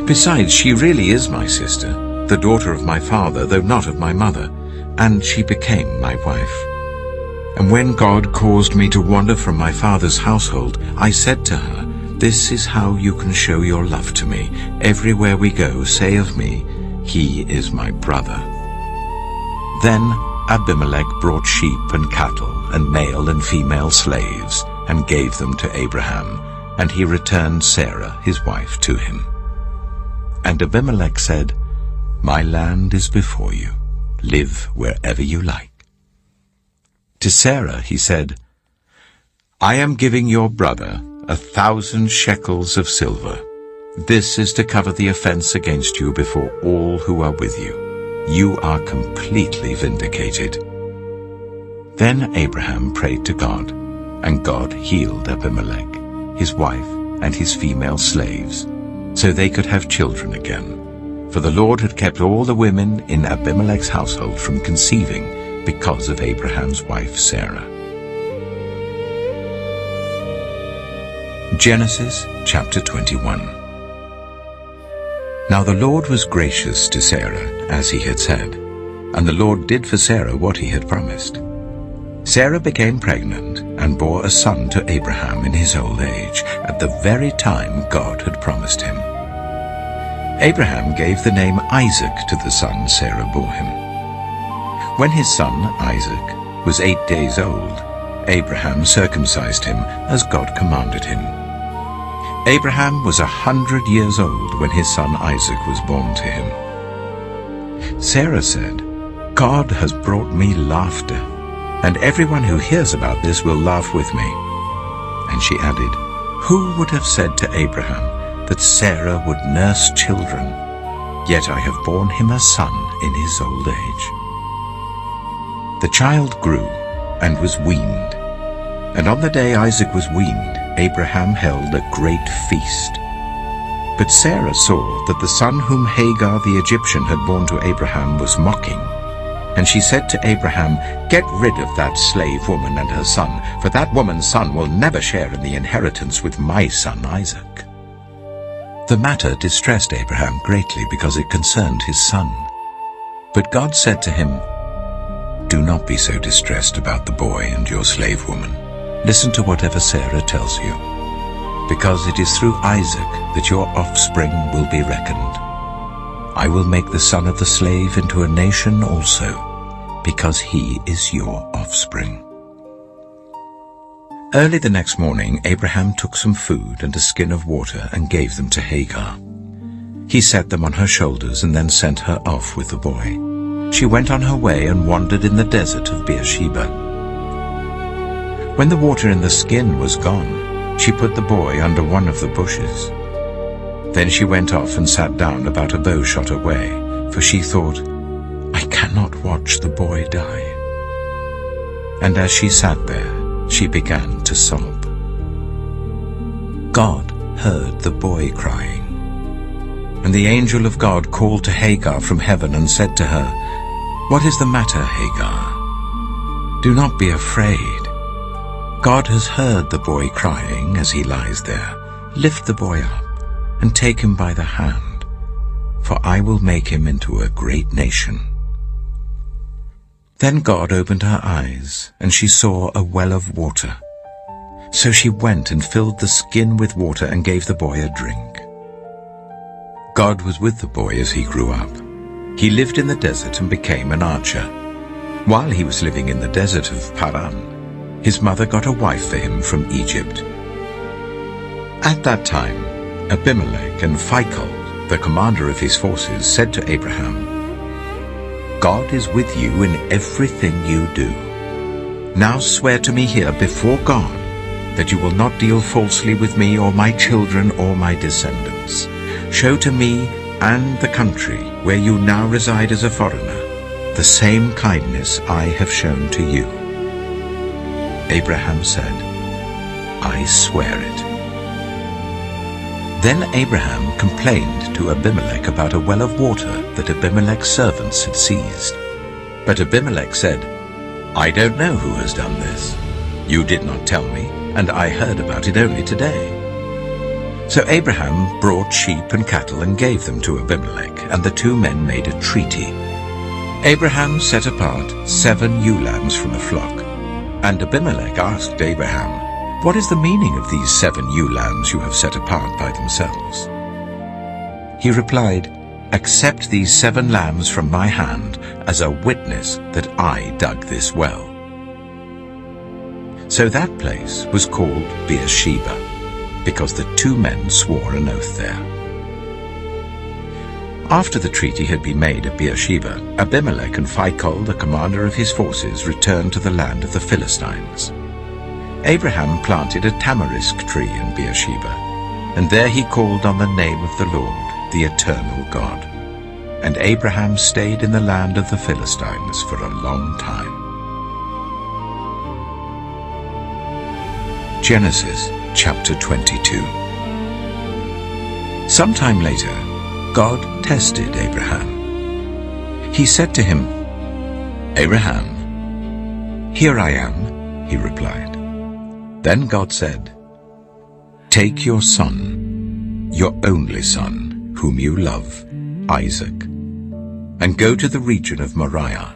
Besides, she really is my sister, the daughter of my father, though not of my mother, and she became my wife. And when God caused me to wander from my father's household, I said to her, "This is how you can show your love to me. Everywhere we go, say of me, 'He is my brother.'" Then Abimelech brought sheep and cattle and male and female slaves and gave them to Abraham, and he returned Sarah his wife to him. And Abimelech said, "My land is before you. Live wherever you like." To Sarah he said, "I am giving your brother 1,000 shekels of silver. This is to cover the offense against you before all who are with you. You are completely vindicated." Then Abraham prayed to God, and God healed Abimelech, his wife, and his female slaves, so they could have children again. For the Lord had kept all the women in Abimelech's household from conceiving because of Abraham's wife Sarah. Genesis chapter 21. Now the Lord was gracious to Sarah, as he had said, and the Lord did for Sarah what he had promised. Sarah became pregnant and bore a son to Abraham in his old age, at the very time God had promised him. Abraham gave the name Isaac to the son Sarah bore him. When his son Isaac was 8 days old, Abraham circumcised him as God commanded him. Abraham was 100 years old when his son Isaac was born to him. Sarah said, "God has brought me laughter, and everyone who hears about this will laugh with me." And she added, "Who would have said to Abraham that Sarah would nurse children? Yet I have borne him a son in his old age." The child grew and was weaned, and on the day Isaac was weaned, Abraham held a great feast. But Sarah saw that the son whom Hagar the Egyptian had borne to Abraham was mocking, and she said to Abraham, "Get rid of that slave woman and her son, for that woman's son will never share in the inheritance with my son Isaac." The matter distressed Abraham greatly because it concerned his son. But God said to him, "Do not be so distressed about the boy and your slave woman. Listen to whatever Sarah tells you, because it is through Isaac that your offspring will be reckoned. I will make the son of the slave into a nation also, because he is your offspring." Early the next morning, Abraham took some food and a skin of water and gave them to Hagar. He set them on her shoulders and then sent her off with the boy. She went on her way and wandered in the desert of Beersheba. When the water in the skin was gone, she put the boy under one of the bushes. Then she went off and sat down about a bow shot away, for she thought, "I cannot watch the boy die." And as she sat there, she began to sob. God heard the boy crying. And the angel of God called to Hagar from heaven and said to her, "What is the matter, Hagar? Do not be afraid. God has heard the boy crying as he lies there. Lift the boy up and take him by the hand, for I will make him into a great nation." Then God opened her eyes, and she saw a well of water. So she went and filled the skin with water and gave the boy a drink. God was with the boy as he grew up. He lived in the desert and became an archer. While he was living in the desert of Paran, his mother got a wife for him from Egypt. At that time, Abimelech and Phicol, the commander of his forces, said to Abraham, "God is with you in everything you do. Now swear to me here before God that you will not deal falsely with me or my children or my descendants. Show to me and the country where you now reside as a foreigner the same kindness I have shown to you." Abraham said, "I swear it." Then Abraham complained to Abimelech about a well of water that Abimelech's servants had seized. But Abimelech said, "I don't know who has done this. You did not tell me, and I heard about it only today." So Abraham brought sheep and cattle and gave them to Abimelech, and the two men made a treaty. Abraham set apart 7 ewe lambs from the flock, and Abimelech asked Abraham, "What is the meaning of these 7 ewe lambs you have set apart by themselves?" He replied, "Accept these 7 lambs from my hand as a witness that I dug this well." So that place was called Beersheba, because the 2 men swore an oath there. After the treaty had been made at Beersheba, Abimelech and Phicol, the commander of his forces, returned to the land of the Philistines. Abraham planted a tamarisk tree in Beersheba, and there he called on the name of the Lord, the eternal God. And Abraham stayed in the land of the Philistines for a long time. Genesis chapter 22. Sometime later, God tested Abraham. He said to him, "Abraham." "Here I am," he replied. Then God said, "Take your son, your only son, whom you love, Isaac, and go to the region of Moriah.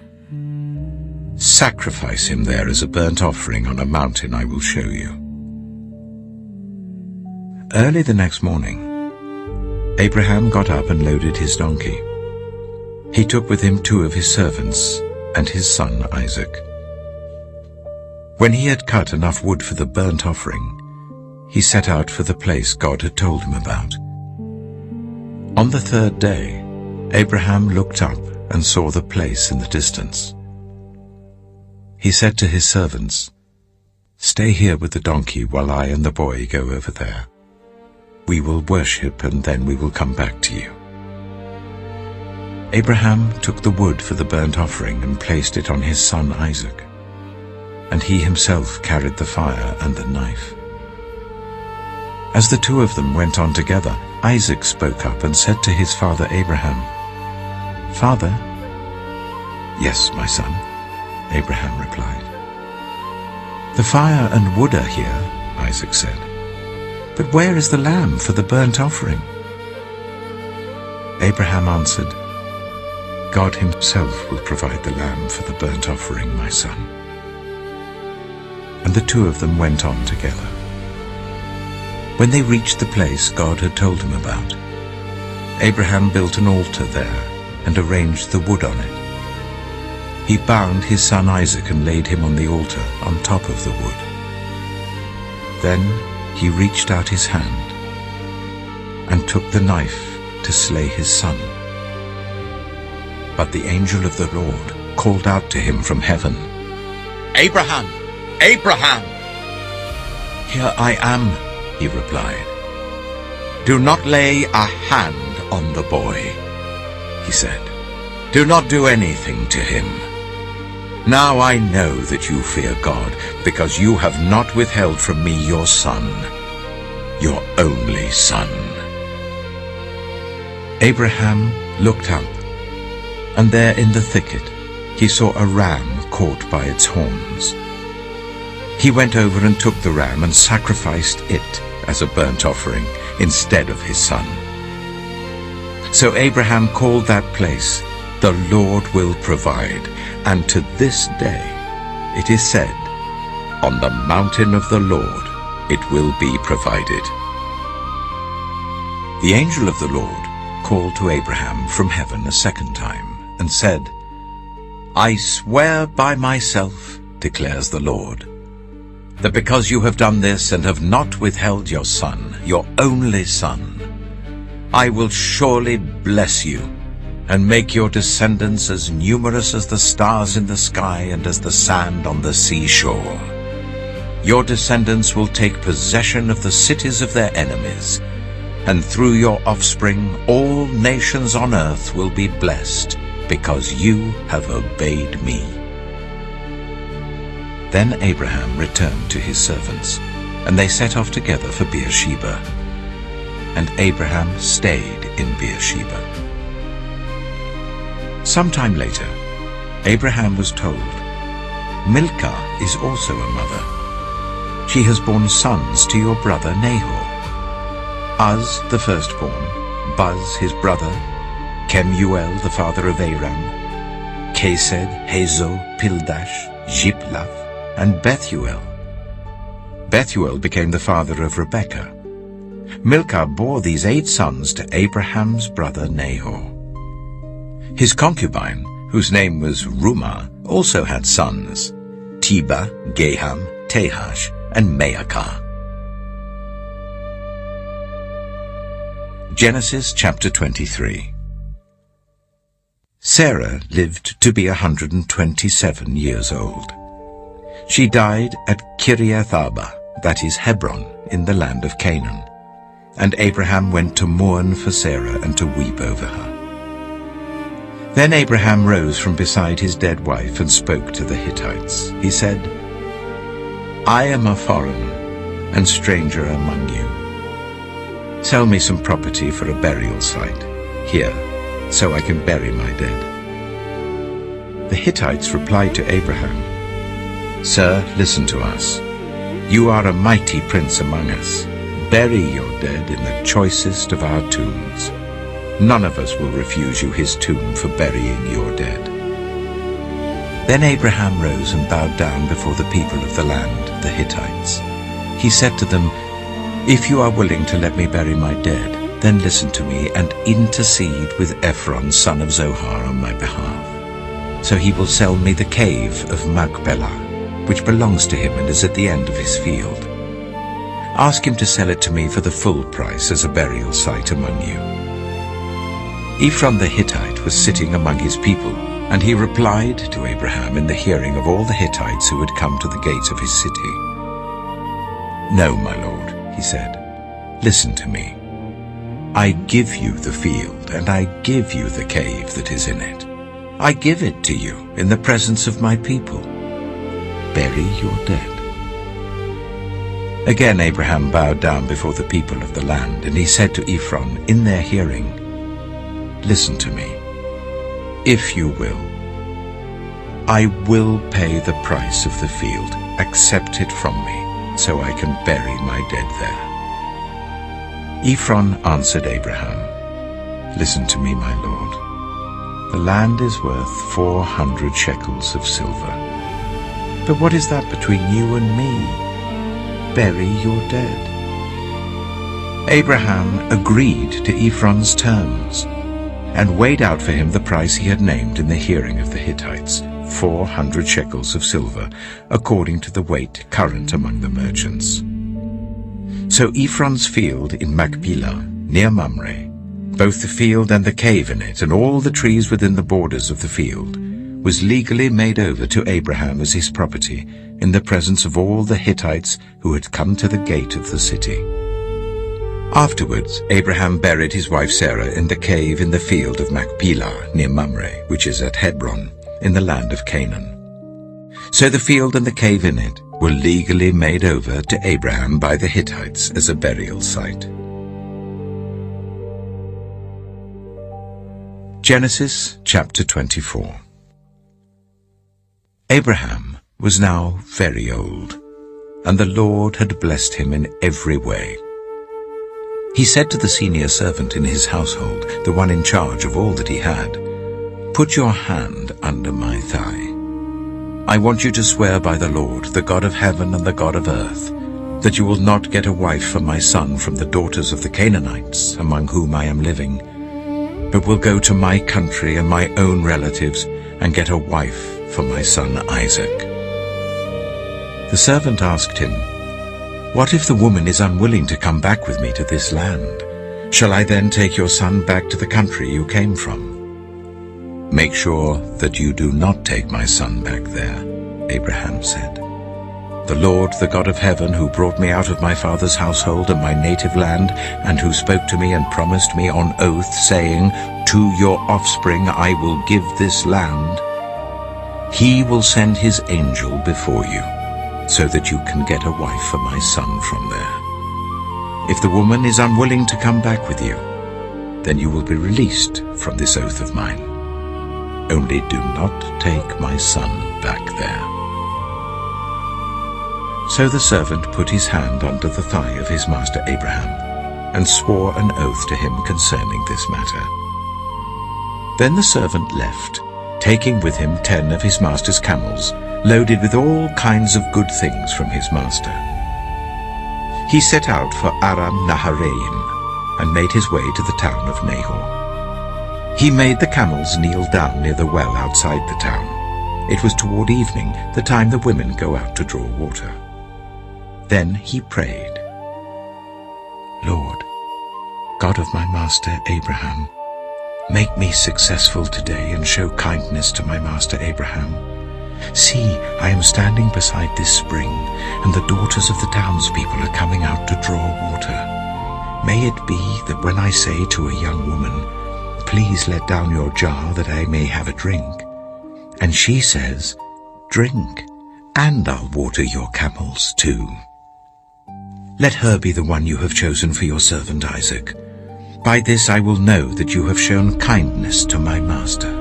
Sacrifice him there as a burnt offering on a mountain I will show you." Early the next morning, Abraham got up and loaded his donkey. He took with him 2 of his servants and his son Isaac. When he had cut enough wood for the burnt offering, he set out for the place God had told him about. On the 3rd day, Abraham looked up and saw the place in the distance. He said to his servants, "Stay here with the donkey while I and the boy go over there. We will worship, and then we will come back to you." Abraham took the wood for the burnt offering and placed it on his son Isaac, and he himself carried the fire and the knife. As the 2 of them went on together, Isaac spoke up and said to his father Abraham, "Father?" "Yes, my son," Abraham replied. "The fire and wood are here," Isaac said. "But where is the lamb for the burnt offering?" Abraham answered, "God himself will provide the lamb for the burnt offering, my son." And the 2 of them went on together. When they reached the place God had told him about, Abraham built an altar there and arranged the wood on it. He bound his son Isaac and laid him on the altar on top of the wood. Then he reached out his hand and took the knife to slay his son. But the angel of the Lord called out to him from heaven, "Abraham! Abraham!" "Here I am," he replied. "Do not lay a hand on the boy," he said. "Do not do anything to him. Now I know that you fear God, because you have not withheld from me your son, your only son." Abraham looked up, and there in the thicket he saw a ram caught by its horns. He went over and took the ram and sacrificed it as a burnt offering instead of his son. So Abraham called that place, "The Lord will provide," and to this day it is said, "On the mountain of the Lord it will be provided." The angel of the Lord called to Abraham from heaven a second time and said, "I swear by myself, declares the Lord, that because you have done this and have not withheld your son, your only son, I will surely bless you and make your descendants as numerous as the stars in the sky and as the sand on the seashore. Your descendants will take possession of the cities of their enemies, and through your offspring all nations on earth will be blessed, because you have obeyed me." Then Abraham returned to his servants, and they set off together for Beersheba. And Abraham stayed in Beersheba. Sometime later, Abraham was told, "Milcah is also a mother. she has borne sons to your brother Nahor. Uz the firstborn, Buz his brother, Kemuel the father of Aram, Kesed, Hazo, Pildash, Jiplaf, and Bethuel. Bethuel became the father of Rebekah. Milcah bore these 8 sons to Abraham's brother Nahor. His concubine, whose name was Rumah, also had sons, Teba, Gaham, Tahash, and Maacah. Genesis chapter 23. Sarah lived to be 127 years old. She died at Kiriath Arba, that is Hebron, in the land of Canaan. And Abraham went to mourn for Sarah and to weep over her. Then Abraham rose from beside his dead wife and spoke to the Hittites. He said, I am a foreigner and stranger among you. Sell me some property for a burial site here, so I can bury my dead. The Hittites replied to Abraham, Sir, listen to us. You are a mighty prince among us. Bury your dead in the choicest of our tombs. None of us will refuse you his tomb for burying your dead. Then Abraham rose and bowed down before the people of the land, the Hittites. He said to them, If you are willing to let me bury my dead, then listen to me and intercede with Ephron, son of Zohar, on my behalf. So he will sell me the cave of Machpelah, which belongs to him and is at the end of his field. Ask him to sell it to me for the full price as a burial site among you. Ephron the Hittite was sitting among his people, and he replied to Abraham in the hearing of all the Hittites who had come to the gates of his city. No, my lord, he said, listen to me. I give you the field, and I give you the cave that is in it. I give it to you in the presence of my people. Bury your dead. Again Abraham bowed down before the people of the land, and he said to Ephron in their hearing, Listen to me. If you will, I will pay the price of the field. Accept it from me, so I can bury my dead there. Ephron answered Abraham, Listen to me, my lord. The land is worth 400 shekels of silver. But what is that between you and me? Bury your dead. Abraham agreed to Ephron's terms and weighed out for him the price he had named in the hearing of the Hittites, 400 shekels of silver, according to the weight current among the merchants. So Ephron's field in Machpelah, near Mamre, both the field and the cave in it, and all the trees within the borders of the field, was legally made over to Abraham as his property in the presence of all the Hittites who had come to the gate of the city. Afterwards, Abraham buried his wife Sarah in the cave in the field of Machpelah near Mamre, which is at Hebron, in the land of Canaan. So the field and the cave in it were legally made over to Abraham by the Hittites as a burial site. Genesis chapter 24. Abraham was now very old, and the Lord had blessed him in every way. He said to the senior servant in his household, the one in charge of all that he had, Put your hand under my thigh. I want you to swear by the Lord, the God of heaven and the God of earth, that you will not get a wife for my son from the daughters of the Canaanites, among whom I am living, but will go to my country and my own relatives and get a wife for my son Isaac. The servant asked him, What if the woman is unwilling to come back with me to this land? Shall I then take your son back to the country you came from? Make sure that you do not take my son back there, Abraham said. The Lord, the God of heaven, who brought me out of my father's household and my native land, and who spoke to me and promised me on oath, saying, To your offspring I will give this land, he will send his angel before you, so that you can get a wife for my son from there. If the woman is unwilling to come back with you, then you will be released from this oath of mine. Only do not take my son back there. So the servant put his hand under the thigh of his master Abraham, and swore an oath to him concerning this matter. Then the servant left, taking with him 10 of his master's camels, loaded with all kinds of good things from his master. He set out for Aram Naharaim, and made his way to the town of Nahor. He made the camels kneel down near the well outside the town. It was toward evening, the time the women go out to draw water. Then he prayed, "Lord, God of my master Abraham, make me successful today and show kindness to my master Abraham. See, I am standing beside this spring, and the daughters of the townspeople are coming out to draw water. May it be that when I say to a young woman, 'Please let down your jar that I may have a drink,' and she says, 'Drink, and I'll water your camels too.' Let her be the one you have chosen for your servant Isaac. By this I will know that you have shown kindness to my master."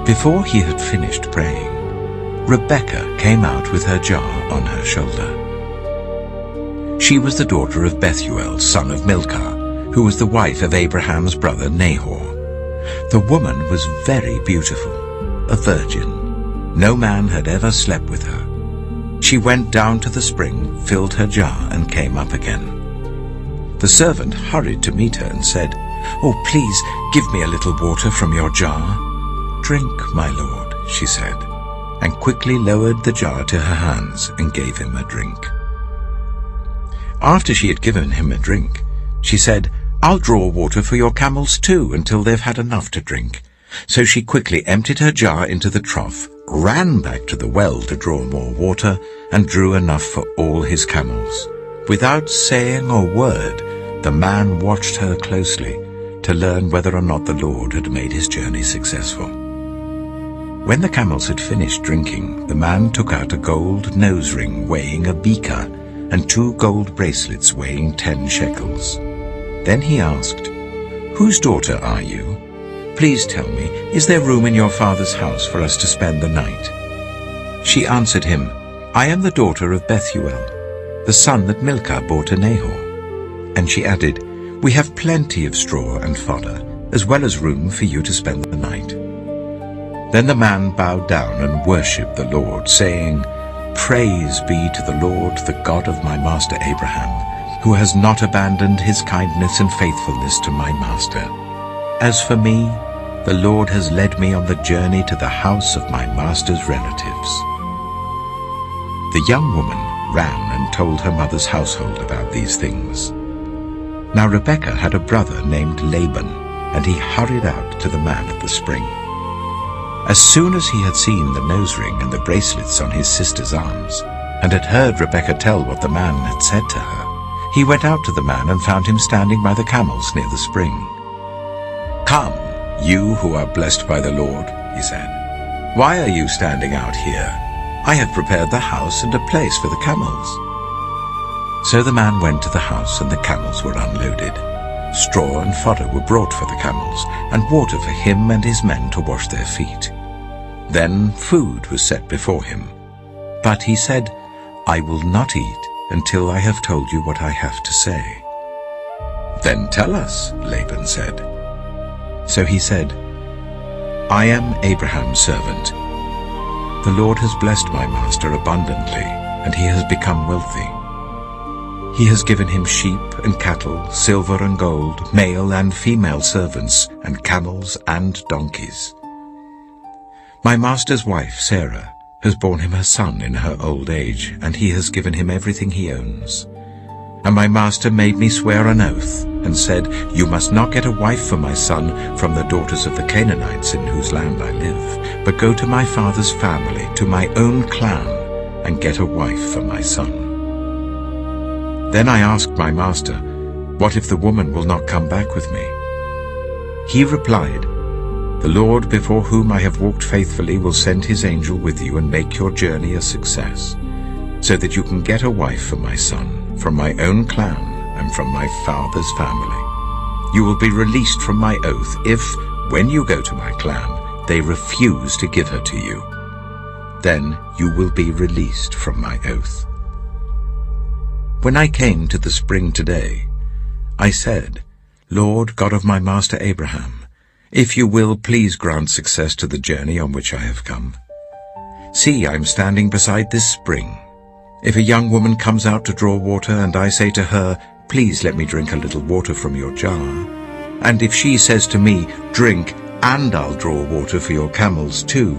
Before he had finished praying, Rebekah came out with her jar on her shoulder. She was the daughter of Bethuel, son of Milcah, who was the wife of Abraham's brother Nahor. The woman was very beautiful, a virgin. No man had ever slept with her. She went down to the spring, filled her jar, and came up again. The servant hurried to meet her and said, "Oh, please, give me a little water from your jar." "Drink, my lord," she said, and quickly lowered the jar to her hands and gave him a drink. After she had given him a drink, she said, "I'll draw water for your camels too until they've had enough to drink." So she quickly emptied her jar into the trough, ran back to the well to draw more water, and drew enough for all his camels. Without saying a word, the man watched her closely to learn whether or not the Lord had made his journey successful. When the camels had finished drinking, the man took out a gold nose ring weighing a beaker and 2 gold bracelets weighing 10 shekels. Then he asked, "Whose daughter are you? Please tell me, is there room in your father's house for us to spend the night?" She answered him, "I am the daughter of Bethuel, the son that Milcah bore to Nahor." And she added, "We have plenty of straw and fodder, as well as room for you to spend the night." Then the man bowed down and worshipped the Lord, saying, "Praise be to the Lord, the God of my master Abraham, who has not abandoned his kindness and faithfulness to my master. As for me, the Lord has led me on the journey to the house of my master's relatives." The young woman ran and told her mother's household about these things. Now Rebekah had a brother named Laban, and he hurried out to the man at the spring. As soon as he had seen the nose ring and the bracelets on his sister's arms, and had heard Rebekah tell what the man had said to her, he went out to the man and found him standing by the camels near the spring. "Come, you who are blessed by the Lord," he said. "Why are you standing out here? I have prepared the house and a place for the camels." So the man went to the house, and the camels were unloaded. Straw and fodder were brought for the camels, and water for him and his men to wash their feet. Then food was set before him. But he said, "I will not eat until I have told you what I have to say." "Then tell us," Laban said. So he said, "I am Abraham's servant. The Lord has blessed my master abundantly, and he has become wealthy. He has given him sheep and cattle, silver and gold, male and female servants, and camels and donkeys. My master's wife, Sarah, has borne him a son in her old age, and he has given him everything he owns. And my master made me swear an oath, and said, 'You must not get a wife for my son from the daughters of the Canaanites in whose land I live, but go to my father's family, to my own clan, and get a wife for my son.' Then I asked my master, 'What if the woman will not come back with me?' He replied, 'The Lord before whom I have walked faithfully will send his angel with you and make your journey a success, so that you can get a wife for my son from my own clan and from my father's family. You will be released from my oath if, when you go to my clan, they refuse to give her to you. Then you will be released from my oath. When I came to the spring today, I said, Lord God of my master Abraham, if you will, please grant success to the journey on which I have come. See, I am standing beside this spring. If a young woman comes out to draw water, and I say to her, please let me drink a little water from your jar, and if she says to me, drink, and I'll draw water for your camels too,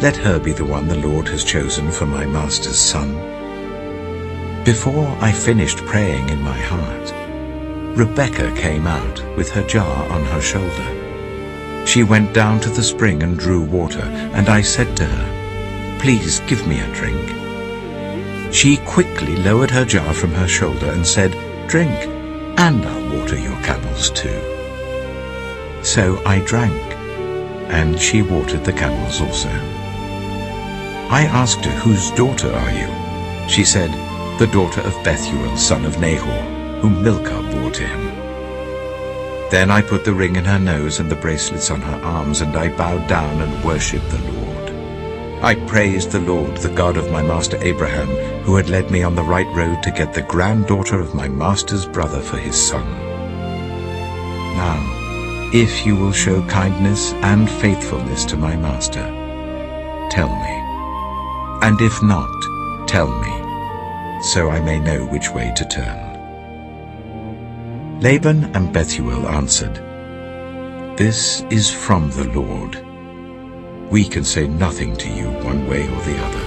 let her be the one the Lord has chosen for my master's son. Before I finished praying in my heart, Rebekah came out with her jar on her shoulder. She went down to the spring and drew water, and I said to her, please give me a drink. She quickly lowered her jar from her shoulder and said, drink, and I'll water your camels too. So I drank, and she watered the camels also. I asked her, whose daughter are you? She said, the daughter of Bethuel, son of Nahor, whom Milcah bore to him. Then I put the ring in her nose and the bracelets on her arms, and I bowed down and worshipped the Lord. I praised the Lord, the God of my master Abraham, who had led me on the right road to get the granddaughter of my master's brother for his son. Now, if you will show kindness and faithfulness to my master, tell me. And if not, tell me, so I may know which way to turn. Laban and Bethuel answered, this is from the Lord. We can say nothing to you one way or the other.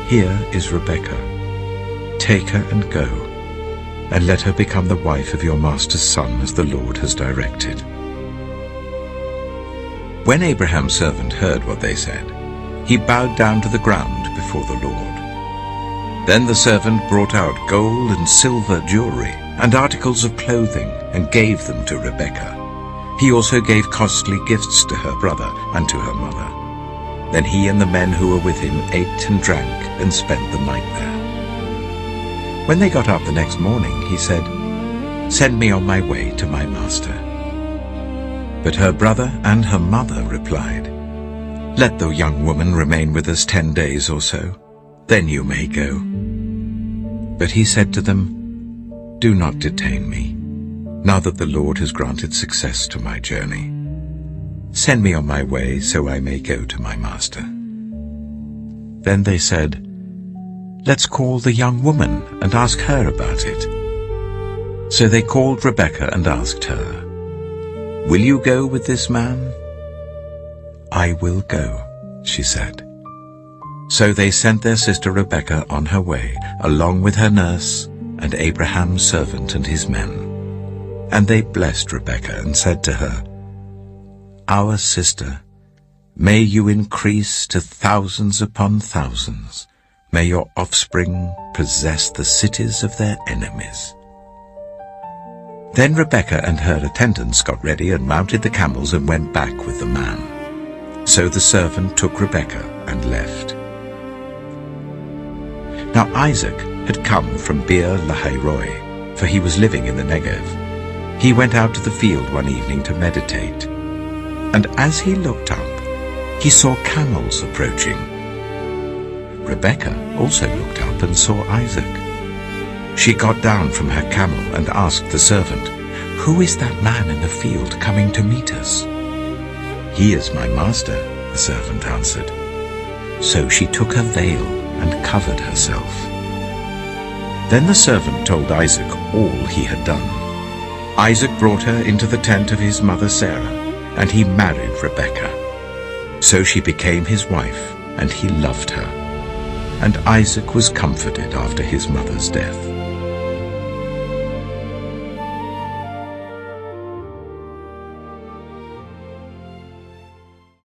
Here is Rebekah. Take her and go, and let her become the wife of your master's son, as the Lord has directed. When Abraham's servant heard what they said, he bowed down to the ground before the Lord. Then the servant brought out gold and silver jewelry and articles of clothing and gave them to Rebekah. He also gave costly gifts to her brother and to her mother. Then he and the men who were with him ate and drank and spent the night there. When they got up the next morning, he said, send me on my way to my master. But her brother and her mother replied, let the young woman remain with us 10 days or so, then you may go. But he said to them, do not detain me, now that the Lord has granted success to my journey. Send me on my way so I may go to my master. Then they said, let's call the young woman and ask her about it. So they called Rebekah and asked her, will you go with this man? I will go, she said. So they sent their sister Rebekah on her way, along with her nurse and Abraham's servant and his men. And they blessed Rebekah and said to her, our sister, may you increase to thousands upon thousands. May your offspring possess the cities of their enemies. Then Rebekah and her attendants got ready and mounted the camels and went back with the man. So the servant took Rebekah and left. Now Isaac had come from Beer Lahai Roi, for he was living in the Negev. He went out to the field one evening to meditate. And as he looked up, he saw camels approaching. Rebekah also looked up and saw Isaac. She got down from her camel and asked the servant, who is that man in the field coming to meet us? He is my master, the servant answered. So she took her veil and covered herself. Then the servant told Isaac all he had done. Isaac brought her into the tent of his mother Sarah, and he married Rebekah. So she became his wife, and he loved her. And Isaac was comforted after his mother's death.